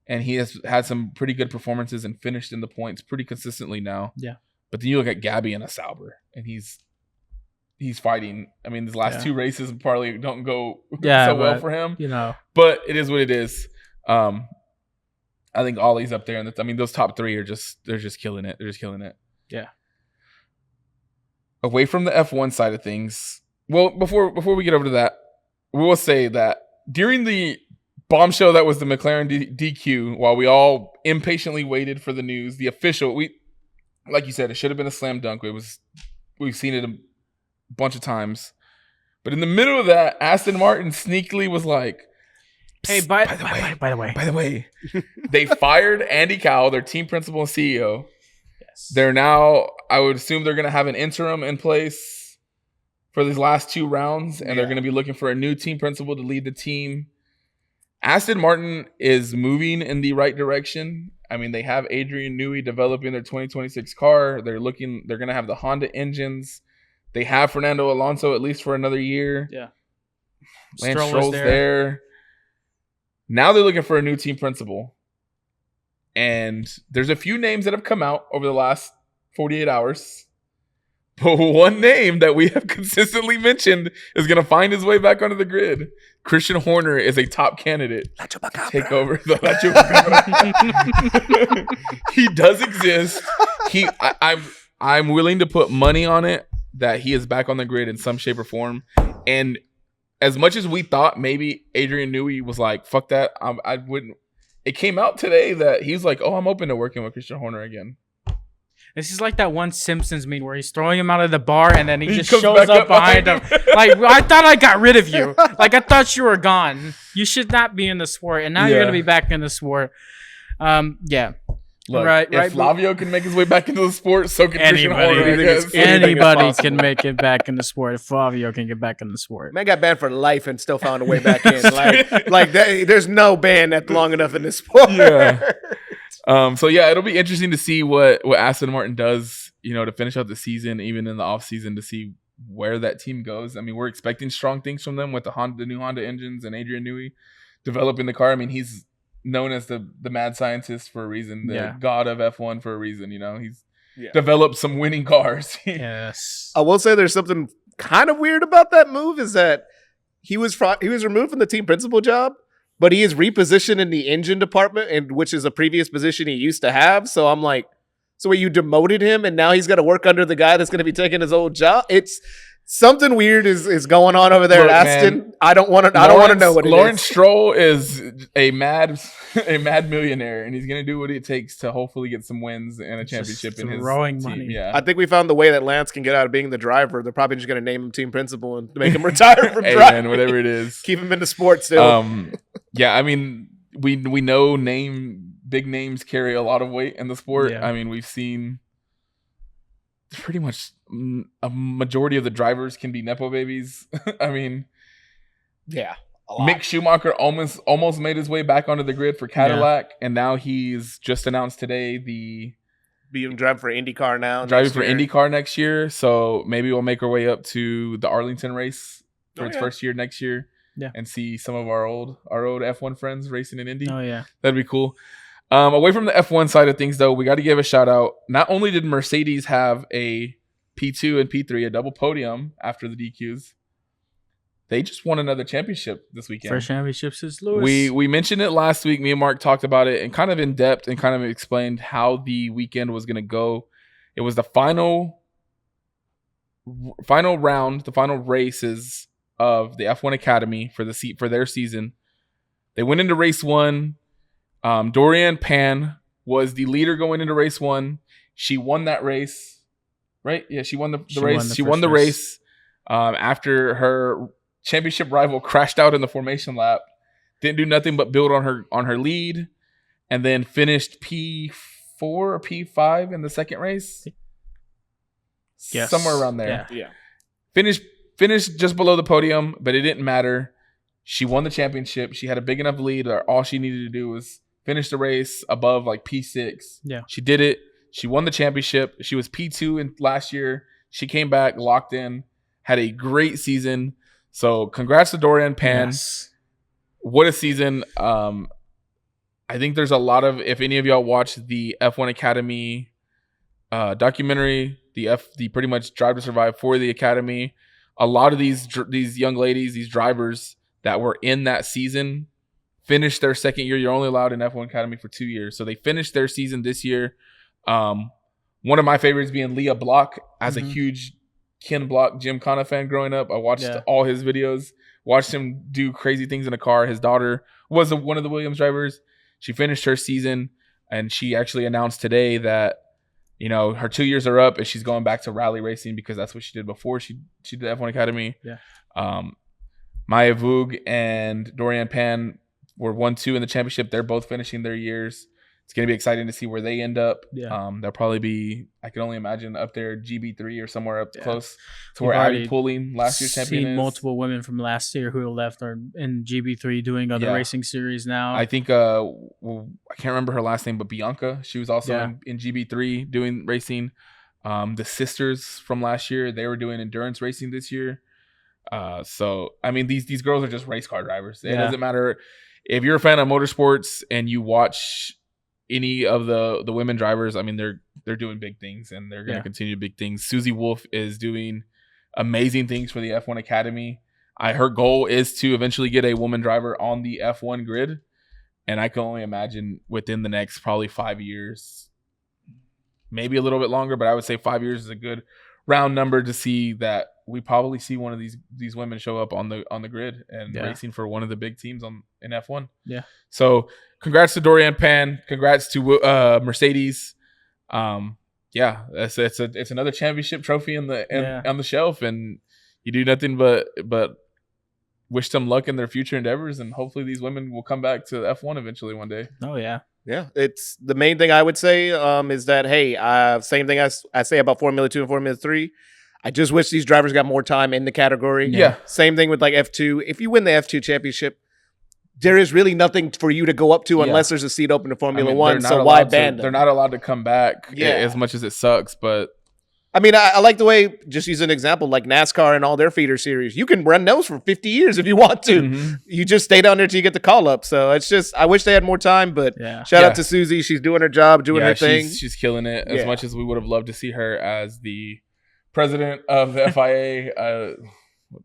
And he has had some pretty good performances and finished in the points pretty consistently now. Yeah. But then you look at Gabby in a Sauber, and he's fighting. I mean, these last 2 races probably don't go so well for him. But it is what it is. I think Ollie's up there, and those top 3 are they're just killing it. They're just killing it. Yeah. Away from the F1 side of things, well, before we get over to that, we will say that during the bombshell that was the McLaren DQ, while we all impatiently waited for the news, the official, like you said, it should have been a slam dunk. We've seen it a bunch of times. But in the middle of that, Aston Martin sneakily was like, hey, by the way, they fired Andy Cowell, their team principal and CEO. Yes. They're now, I would assume they're going to have an interim in place for these last 2 rounds, and they're going to be looking for a new team principal to lead the team. Aston Martin is moving in the right direction. I mean, they have Adrian Newey developing their 2026 car. They're going to have the Honda engines. They have Fernando Alonso at least for another year. Yeah. Lance Stroll's there. Now they're looking for a new team principal. And there's a few names that have come out over the last 48 hours. But one name that we have consistently mentioned is going to find his way back onto the grid. Christian Horner is a top candidate to take over the La Chupacabra. He does exist. I'm willing to put money on it that he is back on the grid in some shape or form. And as much as we thought maybe Adrian Newey was like, fuck that, I wouldn't. It came out today that he's like, oh, I'm open to working with Christian Horner again. This is like that one Simpsons meme where he's throwing him out of the bar and then he just shows up behind him. Like, I thought I got rid of you. Like, I thought you were gone. You should not be in the sport. And now you're going to be back in the sport. Yeah. Look, if Flavio can make his way back into the sport, so can Christian Horner. Anybody can make it back in the sport if Flavio can get back in the sport. Man got banned for life and still found a way back in. There's no ban that's long enough in this sport. Yeah. So it'll be interesting to see what Aston Martin does, to finish out the season, even in the off season, to see where that team goes. I mean, we're expecting strong things from them with the new Honda engines and Adrian Newey developing the car. I mean, he's known as the mad scientist for a reason, the god of F1 for a reason. He's developed some winning cars. Yes. I will say there's something kind of weird about that move is that he was removed from the team principal job, but he is repositioned in the engine department, and which is a previous position he used to have. So I'm like, so you demoted him and now he's got to work under the guy that's going to be taking his old job? It's Something weird is going on over there Look, at Aston. man, I don't want to know what it Lawrence is. Stroll is a mad millionaire, and he's gonna do what it takes to hopefully get some wins and a championship in his throwing team. money. Yeah, I think we found the way that Lance can get out of being the driver. They're probably just going to name him team principal and make him retire from hey, driving. man, whatever it is. Keep him into sports still. Yeah, I mean, we know big names carry a lot of weight in the sport. Yeah. I mean, we've seen pretty much a majority of the drivers can be nepo babies. I mean, Yeah. a lot. Mick Schumacher almost made his way back onto the grid for Cadillac, and now he's just announced today Being driving for IndyCar now. driving next for year. IndyCar next year. So maybe we'll make our way up to the Arlington race for Oh, its yeah. first year next year. Yeah. And see some of our old F1 friends racing in Indy. Oh yeah. That'd be cool. Away from the F1 side of things, though, we got to give a shout out. Not only did Mercedes have a P2 and P3, a double podium after the DQs, they just won another championship this weekend. First championship since Lewis. We mentioned it last week. Me and Mark talked about it and kind of in depth and kind of explained how the weekend was going to go. It was the final round, the final races of the F1 Academy for their season. They went into race 1. Dorian Pan was the leader going into race 1. She won that race, right? Yeah, she won the race. She won the race after her championship rival crashed out in the formation lap. Didn't do nothing but build on her lead, and then finished P4 or P5 in the second race. Yes. Somewhere around there. Yeah. Yeah. Finished just below the podium, but it didn't matter. She won the championship. She had a big enough lead that all she needed to do was finish the race above like P6. Yeah. She did it. She won the championship. She was P2 in last year. She came back, locked in, had a great season. So congrats to Dorian Pan. Yes. What a season. I think there's a lot of, if any of y'all watched the F1 Academy documentary, the pretty much Drive to Survive for the Academy, a lot of these young ladies, these drivers that were in that season finished their second year. You're only allowed in F1 Academy for 2 years. So they finished their season this year. One of my favorites being Leah Block. As a huge Ken Block Gymkhana fan growing up, I watched all his videos, watched him do crazy things in a car. His daughter was one of the Williams drivers. She finished her season, and she actually announced today that, you know, her 2 years are up and she's going back to rally racing because that's what she did before she did F1 Academy. Yeah. Maya Vug and Dorian Pan were 1-2 in the championship. They're both finishing their years. It's going to be exciting to see where they end up. Yeah. They'll probably be, I can only imagine, up there GB3 or somewhere up close to We've where Abby already Pooling, last year's champion, seen is. multiple women from last year who left are in GB3 doing other racing series now. I think, I can't remember her last name, but Bianca, she was also in GB3 doing racing. The sisters from last year, they were doing endurance racing this year. So, I mean, these girls are just race car drivers. It doesn't matter. If you're a fan of motorsports and you watch any of the women drivers, I mean, they're doing big things and they're going to continue big things. Susie Wolf is doing amazing things for the F1 Academy. Her goal is to eventually get a woman driver on the F1 grid. And I can only imagine within the next probably 5 years, maybe a little bit longer, but I would say 5 years is a good round number to see that we probably see one of these women show up on the grid and racing for one of the big teams in F1. Yeah. So congrats to Dorian Pan. Congrats to Mercedes. It's another championship trophy on the shelf, and you do nothing but wish them luck in their future endeavors, and hopefully these women will come back to F1 eventually one day. Oh yeah. Yeah, it's the main thing I would say is that, hey, same thing I say about Formula 2 and Formula 3. I just wish these drivers got more time in the category. Yeah. Same thing with like F2. If you win the F2 championship, there is really nothing for you to go up to unless there's a seat open to Formula 1. So why ban them? They're not allowed to come back as much as it sucks, but I mean, I like the way, just use an example, like NASCAR and all their feeder series. You can run those for 50 years if you want to. Mm-hmm. You just stay down there till you get the call up. So it's just, I wish they had more time, but shout out to Susie. She's doing her job, doing her thing. She's killing it as much as we would have loved to see her as the president of the FIA.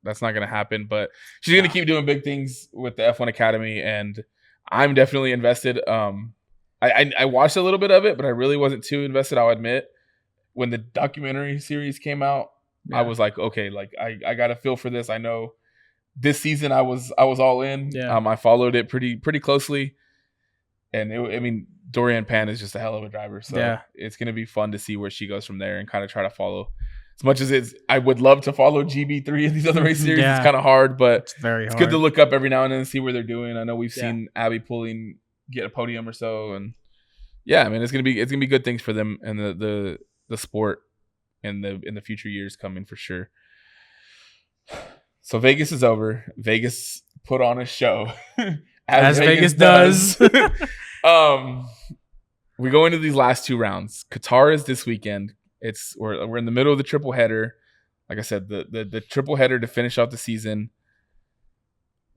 That's not going to happen, but she's going to keep doing big things with the F1 Academy, and I'm definitely invested. I watched a little bit of it, but I really wasn't too invested, I'll admit. When the documentary series came out, I was like, okay, like I got a feel for this. I know this season I was all in. Yeah. I followed it pretty closely, and Dorian Pan is just a hell of a driver. So it's gonna be fun to see where she goes from there and kind of try to follow. As much as I would love to follow GB3 in these other race series, it's kind of hard, but it's good to look up every now and then and see where they're doing. I know we've seen Abby Pulling get a podium or so, and it's gonna be good things for them and the sport in the future years coming for sure. So Vegas is over. Vegas put on a show, as Vegas does. We go into these last two rounds. Qatar is this weekend. We're in the middle of the triple header. Like I said, the triple header to finish out the season.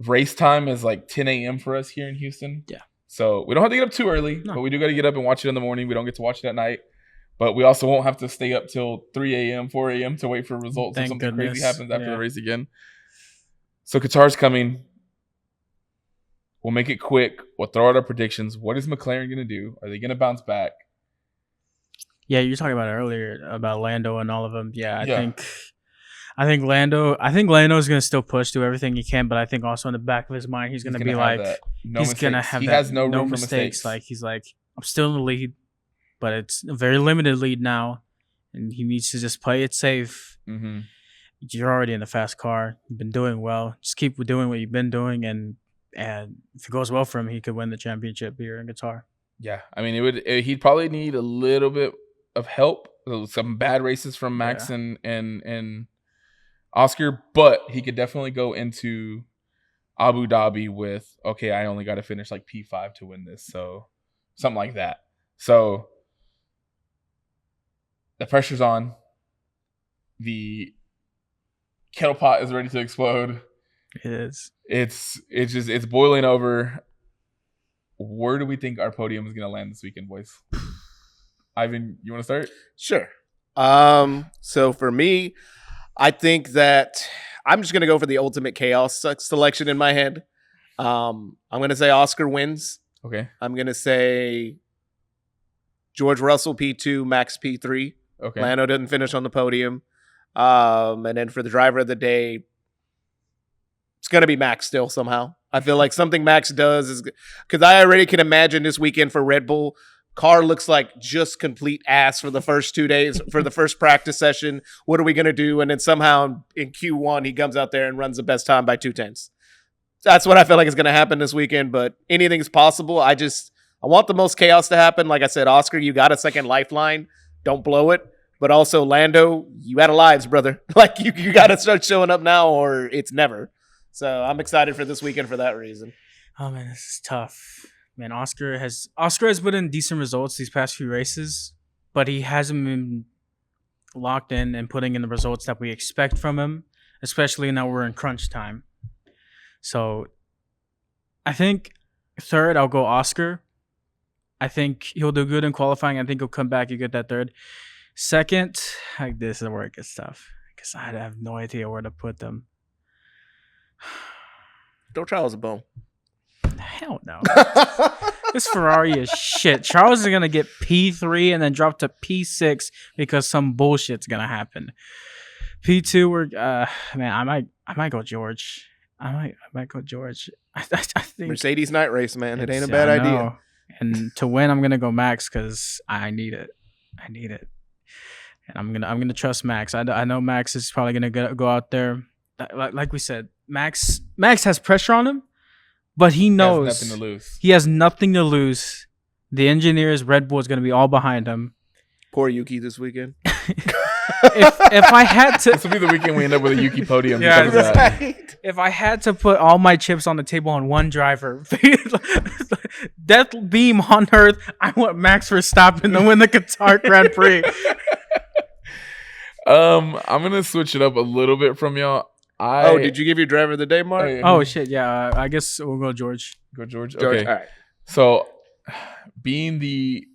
Race time is like 10 a.m. for us here in Houston. Yeah. So we don't have to get up too early, but we do got to get up and watch it in the morning. We don't get to watch it at night. But we also won't have to stay up till 3 a.m., 4 a.m. to wait for results if something crazy happens after the race again. So Qatar's coming. We'll make it quick. We'll throw out our predictions. What is McLaren going to do? Are they going to bounce back? Yeah, you were talking about it earlier about Lando and all of them. I think Lando is going to still push, do everything he can, but I think also in the back of his mind he's going to be like he's going to have no mistakes. Like he's like, I'm still in the lead, but it's a very limited lead now, and he needs to just play it safe. Mm-hmm. You're already in the fast car. You've been doing well. Just keep doing what you've been doing, and if it goes well for him, he could win the championship here in Qatar. Yeah, he'd probably need a little bit of help, some bad races from Max and Oscar, but he could definitely go into Abu Dhabi with, okay, I only got to finish like P5 to win this, so something like that. So the pressure's on. The kettle pot is ready to explode. It is. It's boiling over. Where do we think our podium is going to land this weekend, boys? Ivan, you want to start? Sure. So for me, I think that I'm just going to go for the ultimate chaos selection in my head. I'm going to say Oscar wins. Okay. I'm going to say George Russell P2, Max P3. Okay. Lando didn't finish on the podium. And then for the driver of the day, it's going to be Max still somehow. I feel like something Max does is because I already can imagine this weekend for Red Bull. Car looks like just complete ass for the first 2 days, for the first practice session. What are we going to do? And then somehow in Q1, he comes out there and runs the best time by 2/10. That's what I feel like is going to happen this weekend, but anything's possible. I want the most chaos to happen. Like I said, Oscar, you got a second lifeline. Don't blow it. But also, Lando, you out of lives, brother. Like, you got to start showing up now or it's never. So I'm excited for this weekend for that reason. Oh, man, this is tough. Man, Oscar has put in decent results these past few races, but he hasn't been locked in and putting in the results that we expect from him, especially now we're in crunch time. So I think third, I'll go Oscar. I think he'll do good in qualifying. I think he'll come back and get that third. Second, this is where it gets tough because I have no idea where to put them. Don't Charles a bone. Hell no. This Ferrari is shit. Charles is going to get P3 and then drop to P6 because some bullshit's going to happen. P2, I might go George. I might go George. I think Mercedes night race, man. It ain't a bad idea. And to win, I'm going to go Max because I need it. And I'm gonna trust Max. I know Max is probably gonna go out there. Like we said, Max has pressure on him, but he knows he has nothing to lose. He has nothing to lose. The engineers, Red Bull is gonna be all behind him. Poor Yuki this weekend. if I had to, this will be the weekend we end up with a Yuki podium. Yeah, right. If I had to put all my chips on the table on one driver, death beam on earth, I want Max Verstappen to win the Qatar Grand Prix. I'm gonna switch it up a little bit from y'all. Did you give your driver of the day, Mark? Oh shit, yeah. I guess we'll go George. Go George. Okay. All right. So, being the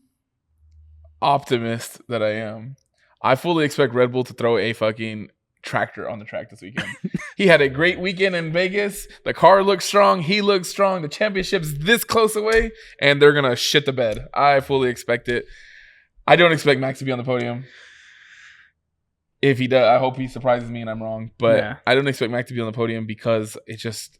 optimist that I am, I fully expect Red Bull to throw a fucking tractor on the track this weekend. He had a great weekend in Vegas. The car looks strong. He looks strong. The championship's this close away, and they're gonna shit the bed. I fully expect it. I don't expect Max to be on the podium. If he does, I hope he surprises me and I'm wrong. But Yeah. I don't expect Mac to be on the podium because it just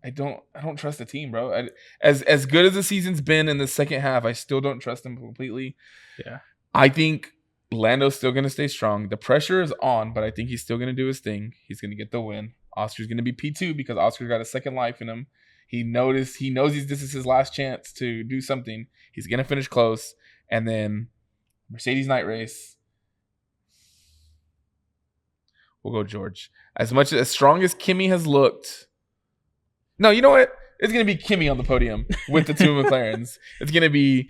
I don't trust the team, bro. As good as the season's been in the second half, I still don't trust him completely. Yeah. I think Lando's still going to stay strong. The pressure is on, but I think he's still going to do his thing. He's going to get the win. Oscar's going to be P2 because Oscar's got a second life in him. He knows this is his last chance to do something. He's going to finish close. And then Mercedes night race. We'll go George. As strong as Kimi has looked. No, you know what? It's going to be Kimi on the podium with the two McLarens. It's going to be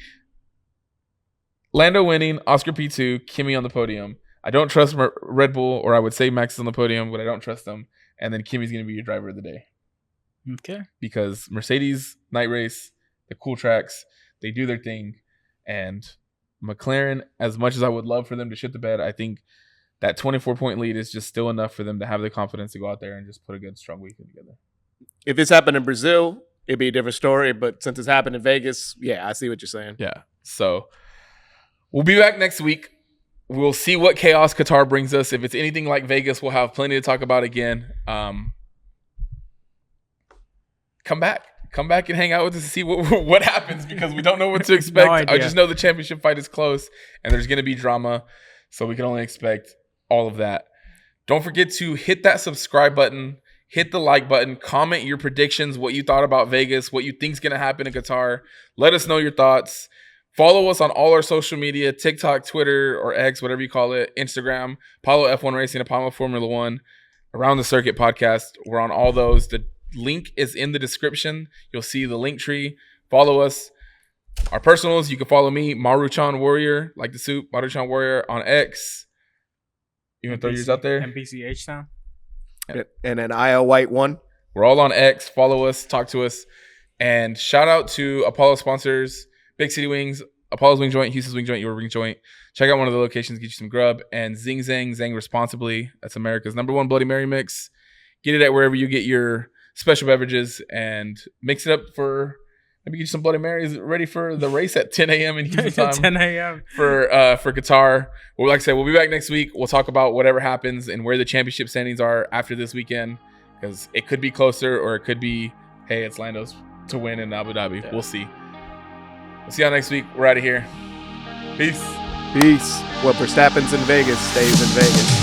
Lando winning, Oscar P2, Kimi on the podium. I don't trust Red Bull, or I would say Max is on the podium, but I don't trust them. And then Kimi's going to be your driver of the day. Okay. Because Mercedes night race, the cool tracks, they do their thing. And McLaren, as much as I would love for them to shit the bed, I think that 24-point lead is just still enough for them to have the confidence to go out there and just put a good, strong weekend together. If this happened in Brazil, it'd be a different story. But since it's happened in Vegas, yeah, I see what you're saying. Yeah. So we'll be back next week. We'll see what chaos Qatar brings us. If it's anything like Vegas, we'll have plenty to talk about again. Come back and hang out with us to see what happens because we don't know what to expect. No idea. I just know the championship fight is close and there's going to be drama. So we can only expect all of that. Don't forget to hit that subscribe button, hit the like button, comment your predictions, what you thought about Vegas, what you think is going to happen in Qatar. Let us know your thoughts. Follow us on all our social media, TikTok, Twitter, or X, whatever you call it, Instagram, Apollo F1 Racing, Apollo Formula One, Around the Circuit podcast. We're on all those. The link is in the description. You'll see the link tree. Follow us. Our personals, you can follow me, Maruchan Warrior, like the soup, Maruchan Warrior on X. You want to throw yours out there? MPCH Town. And an IL White one. We're all on X. Follow us, talk to us. And shout out to Apollo sponsors, Big City Wings, Apollo's Wing Joint, Houston's Wing Joint, your Wing Joint. Check out one of the locations, get you some grub. And Zing Zang responsibly. That's America's #1 Bloody Mary mix. Get it at wherever you get your special beverages and mix it up for maybe get you some Bloody Marys ready for the race at 10 a.m. in Houston time. 10 a.m. for Qatar. Well, like I said, we'll be back next week. We'll talk about whatever happens and where the championship standings are after this weekend because it could be closer or it could be, hey, it's Lando's to win in Abu Dhabi. Yeah. We'll see. We'll see y'all next week. We're out of here. Peace. Peace. What Verstappen's in Vegas stays in Vegas.